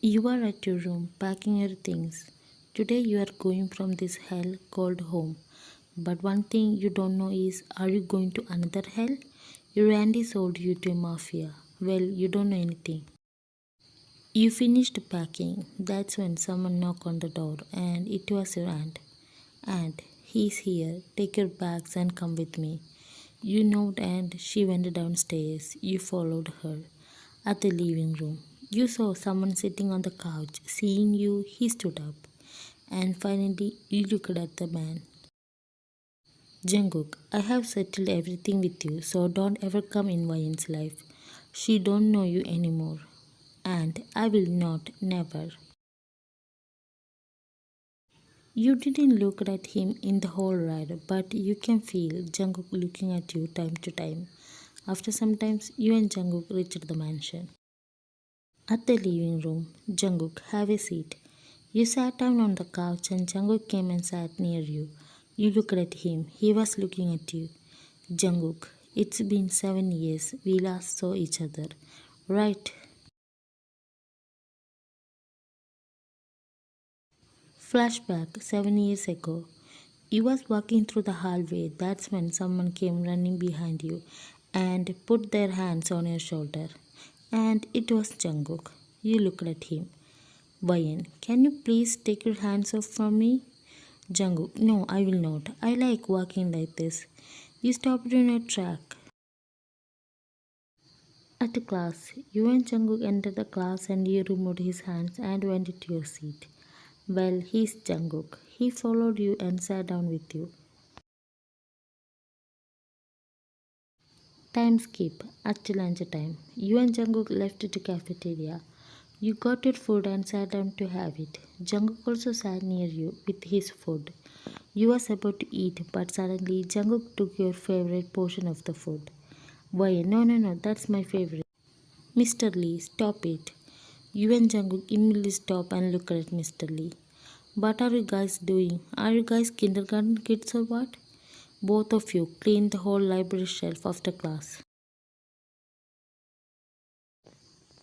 You are at your room packing your things. Today you are going from this hell called home. But one thing you don't know is, are you going to another hell? Your auntie sold you to a mafia. Well, you don't know anything. You finished packing. That's when someone knocked on the door and it was your aunt. Aunt, he's here. Take your bags and come with me. You nodded and she went downstairs. You followed her. At the living room, you saw someone sitting on the couch. Seeing you, he stood up. And finally, you looked at the man. Jungkook, I have settled everything with you, so don't ever come in Wayan's life. She don't know you anymore. And I will not, never. You didn't look at him in the whole ride, but you can feel Jungkook looking at you time to time. After some time, you and Jungkook reached the mansion. At the living room, Jungkook, have a seat. You sat down on the couch and Jungkook came and sat near you. You looked at him. He was looking at you. Jungkook, it's been 7 years. We last saw each other. Right. Flashback 7 years ago. You was walking through the hallway. That's when someone came running behind you and put their hands on your shoulder. And it was Jungkook. You looked at him. Bayan, can you please take your hands off from me? Jungkook, no, I will not. I like walking like this. You stopped in your track. At class, you and Jungkook entered the class and you removed his hands and went to your seat. Well, he's Jungkook. He followed you and sat down with you. Time skip. At lunch time, you and Jungkook left to cafeteria. You got your food and sat down to have it. Jungkook also sat near you with his food. You was about to eat, but suddenly Jungkook took your favorite portion of the food. Why? No, no, no, that's my favorite. Mr. Lee, stop it. You and Jungkook immediately stop and look at Mr. Lee. What are you guys doing? Are you guys kindergarten kids or what? Both of you clean the whole library shelf after class.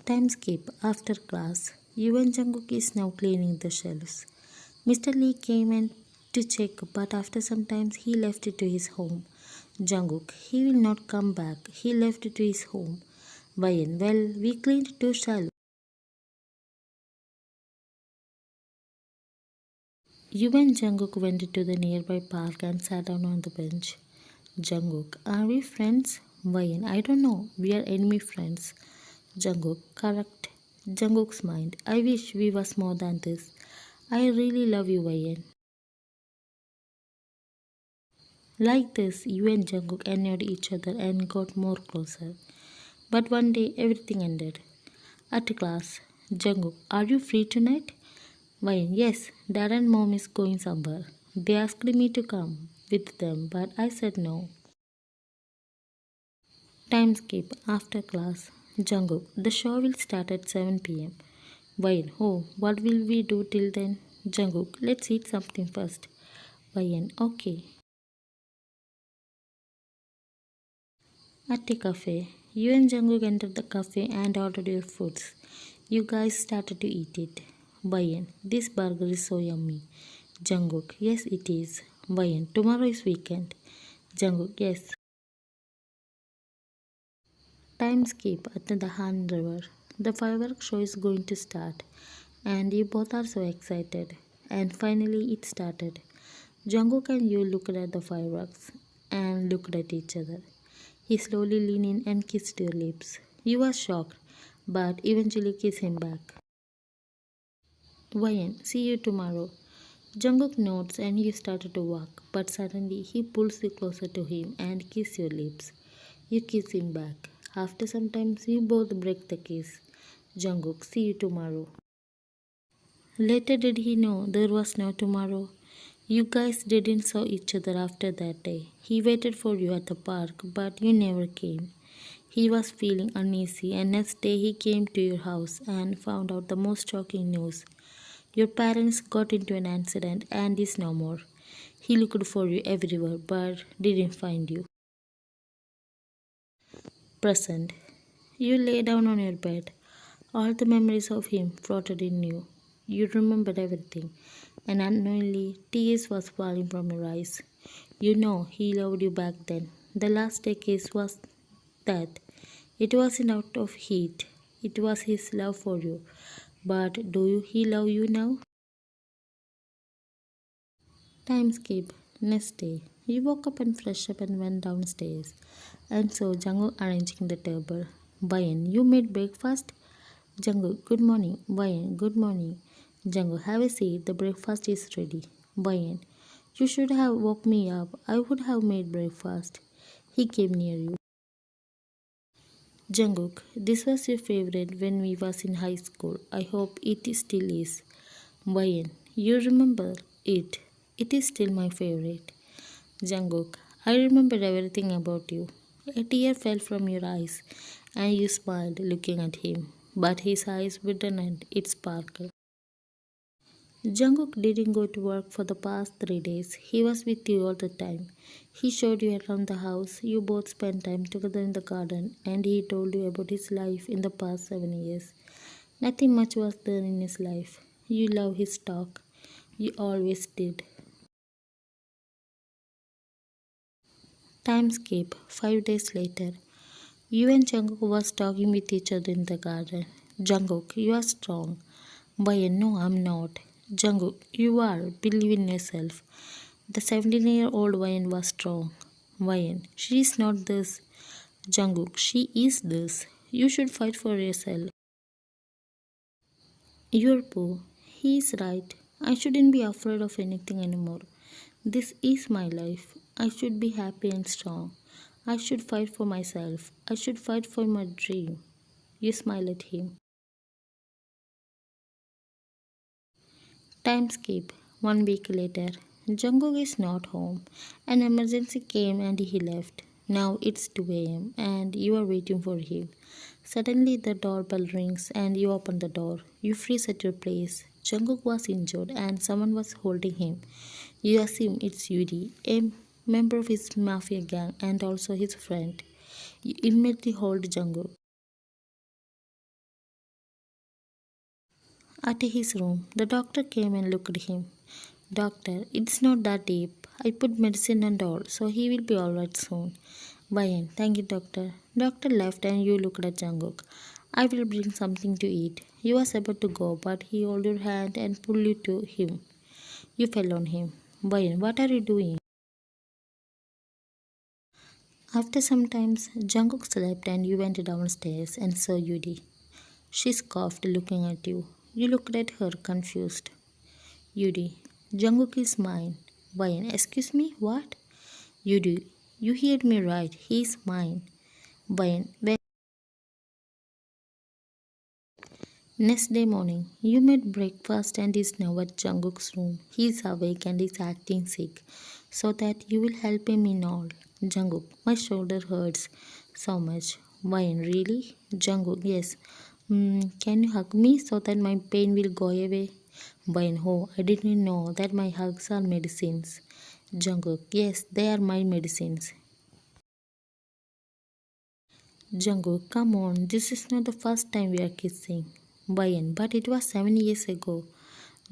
Time skip. After class, you and Jungkook is now cleaning the shelves. Mr. Lee came in to check, but after some time he left to his home. Jungkook, he will not come back. He left to his home. Bayan, well, we cleaned two shelves. You and Jungkook went to the nearby park and sat down on the bench. Jungkook, are we friends? Bayan, I don't know. We are enemy friends. Jungkook, correct. Jungkook's mind. I wish we was more than this. I really love you, Bayan. Like this, you and Jungkook annoyed each other and got more closer. But one day, everything ended. At class, Jungkook, are you free tonight? Bayan, yes, Dad and Mom is going somewhere. They asked me to come with them, but I said no. Time skip. After class, Jungkook, the show will start at 7 p.m. Bayan, oh, what will we do till then? Jungkook, let's eat something first. Bayan, okay. At a cafe, you and Jungkook entered the cafe and ordered your foods. You guys started to eat it. Bayan, this burger is so yummy. Jungkook, yes it is. Bayan, tomorrow is weekend. Jungkook, yes. Time skip at the Han River. The fireworks show is going to start, and you both are so excited. And finally, it started. Jungkook and you looked at the fireworks and looked at each other. He slowly leaned in and kissed your lips. You were shocked, but eventually kissed him back. Wayan, see you tomorrow. Jungkook nods and you started to walk, but suddenly he pulls you closer to him and kisses your lips. You kiss him back. After some time, you both break the kiss. Jungkook, see you tomorrow. Later did he know there was no tomorrow? You guys didn't saw each other after that day. He waited for you at the park, but you never came. He was feeling uneasy and next day he came to your house and found out the most shocking news. Your parents got into an accident and is no more. He looked for you everywhere but didn't find you. Present. You lay down on your bed. All the memories of him floated in you. You remembered everything, and unknowingly tears was falling from your eyes. You know he loved you back then. The last case was that it wasn't out of hate. It was his love for you. But he love you now? Time skip. Next day, you woke up and freshed up and went downstairs and saw Jungkook arranging the table. Bayan, you made breakfast? Jungkook, good morning. Bayan, good morning. Jungkook, have a seat. The breakfast is ready. Bayan, you should have woke me up. I would have made breakfast. He came near you. Jungkook, this was your favorite when we was in high school. I hope it still is. Bayan, you remember it. It is still my favorite. Jungkook, I remember everything about you. A tear fell from your eyes, and you smiled looking at him. But his eyes widened and it sparkled. Jungkook didn't go to work for the past 3 days. He was with you all the time. He showed you around the house. You both spent time together in the garden, and he told you about his life in the past 7 years. Nothing much was there in his life. You love his talk. You always did. Time skip. 5 days later. You and Jungkook was talking with each other in the garden. Jungkook, you are strong. Bayan, no, I'm not. Jungkook, you are. Believe in yourself. The 17-year-old Bayan was strong. Bayan, she is not this. Jungkook, she is this. You should fight for yourself. You're poor. He is right. I shouldn't be afraid of anything anymore. This is my life. I should be happy and strong. I should fight for myself. I should fight for my dream. You smile at him. Time skip. 1 week later. Jungkook is not home. An emergency came and he left. Now it's 2 a.m. and you are waiting for him. Suddenly the doorbell rings and you open the door. You freeze at your place. Jungkook was injured and someone was holding him. You assume it's Yuri, a member of his mafia gang and also his friend. You immediately hold Jungkook. At his room, the doctor came and looked at him. Doctor, it's not that deep. I put medicine and all, so he will be alright soon. Bayan, thank you, doctor. Doctor left and you looked at Jungkook. I will bring something to eat. He was about to go, but he held your hand and pulled you to him. You fell on him. Bayan, what are you doing? After some time, Jungkook slept and you went downstairs and saw Yuri. She scoffed, looking at you. You looked at her, confused. Yuri, Jungkook is mine. Bayan, excuse me, what? Yuri, you heard me right. He is mine. Bayan, next day morning, you made breakfast and is now at Jungkook's room. He is awake and is acting sick, so that you will help him in all. Jungkook, my shoulder hurts so much. Bayan, really? Jungkook, yes. Can you hug me so that my pain will go away? Bayan, oh, I didn't know that my hugs are medicines. Jungkook, yes, they are my medicines. Jungkook, come on, this is not the first time we are kissing. Bayan, but it was 7 years ago.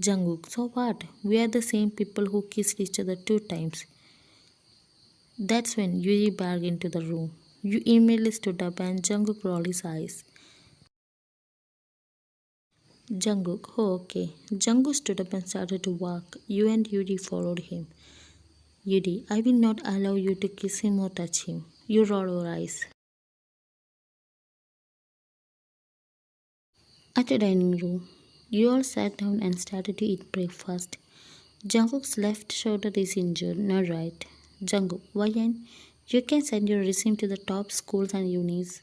Jungkook, so what? We are the same people who kissed each other 2 times. That's when Yuri barged into the room. You immediately stood up and Jungkook rolled his eyes. Jungkook, oh okay. Jungkook stood up and started to walk. You and Yuri followed him. Yuri, I will not allow you to kiss him or touch him. You rolled your eyes. At the dining room, you all sat down and started to eat breakfast. Jungkook's left shoulder is injured, not right. Jungkook, Bayan, you can send your resume to the top schools and unis.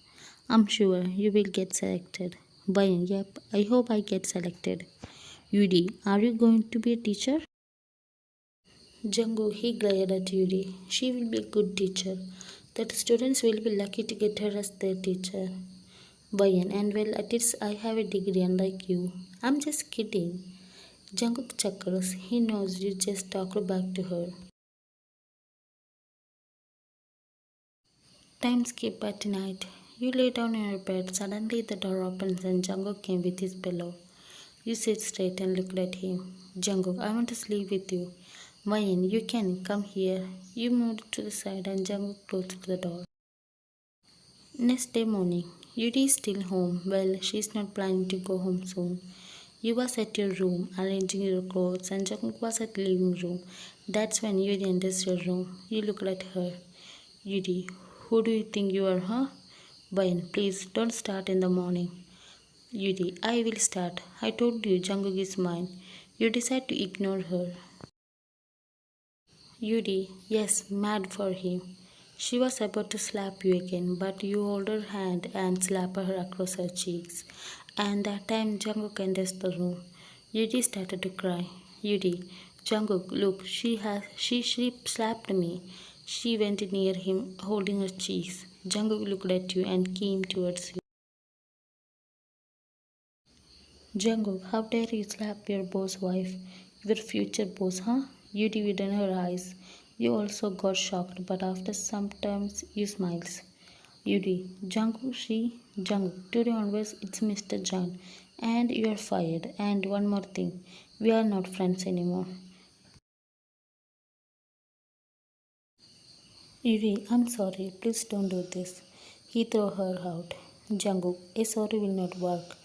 I'm sure you will get selected. Bayan, yep, I hope I get selected. Yuri, are you going to be a teacher? Jungkook, he glared at Yuri. She will be a good teacher. The students will be lucky to get her as their teacher. Bayan, and well, at least I have a degree unlike you. I'm just kidding. Jungkook chuckles. He knows you just talked back to her. Time skip at night. You lay down on your bed. Suddenly the door opens and Jungkook came with his pillow. You sit straight and looked at him. Jungkook, I want to sleep with you. Wayne, you can come here. You moved to the side and Jungkook closed the door. Next day morning, Yuri is still home. Well, she's not planning to go home soon. You was at your room arranging your clothes and Jungkook was at living room. That's when Yuri enters your room. You looked at her. Yuri, who do you think you are, huh? Wayne, please don't start in the morning. Yuri, I will start. I told you Jungkook is mine. You decide to ignore her. Yuri, yes, mad for him. She was about to slap you again, but you hold her hand and slap her across her cheeks. And that time Jungkook enters the room. Yuri started to cry. Yuri, Jungkook, look, she slapped me. She went near him, holding her cheeks. Jungkook looked at you and came towards you. Jungkook, how dare you slap your boss wife, your future boss, huh? You did in her eyes. You also got shocked, but after some time you smiles. Yuri, Jungkook, Jungkook, today onwards it's Mr. John, and you are fired. And one more thing, we are not friends anymore. Yuri, I'm sorry, please don't do this. He threw her out. Jungkook, a sorry will not work.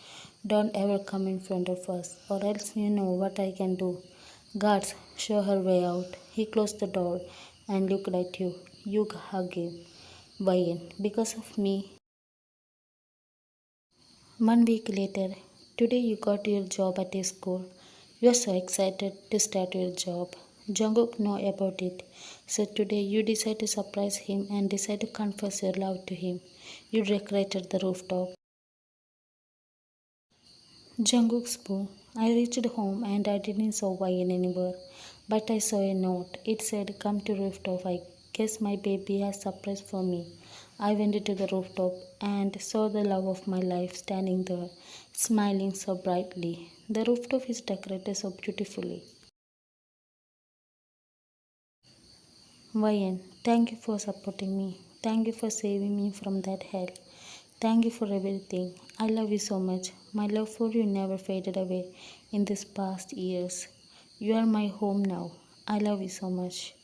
Don't ever come in front of us, or else you know what I can do. Guards, show her way out. He closed the door and looked at you. You hug him. Why? Because of me. 1 week later, today you got your job at a school. You are so excited to start your job. Jungkook know about it. So today you decide to surprise him and decide to confess your love to him. You decorated the rooftop. Jungkook spoke. I reached home and I didn't saw Wayne anywhere. But I saw a note. It said, come to rooftop. I guess my baby has surprise for me. I went to the rooftop and saw the love of my life standing there, smiling so brightly. The rooftop is decorated so beautifully. Wayne, thank you for supporting me. Thank you for saving me from that hell. Thank you for everything. I love you so much. My love for you never faded away in these past years. You are my home now. I love you so much.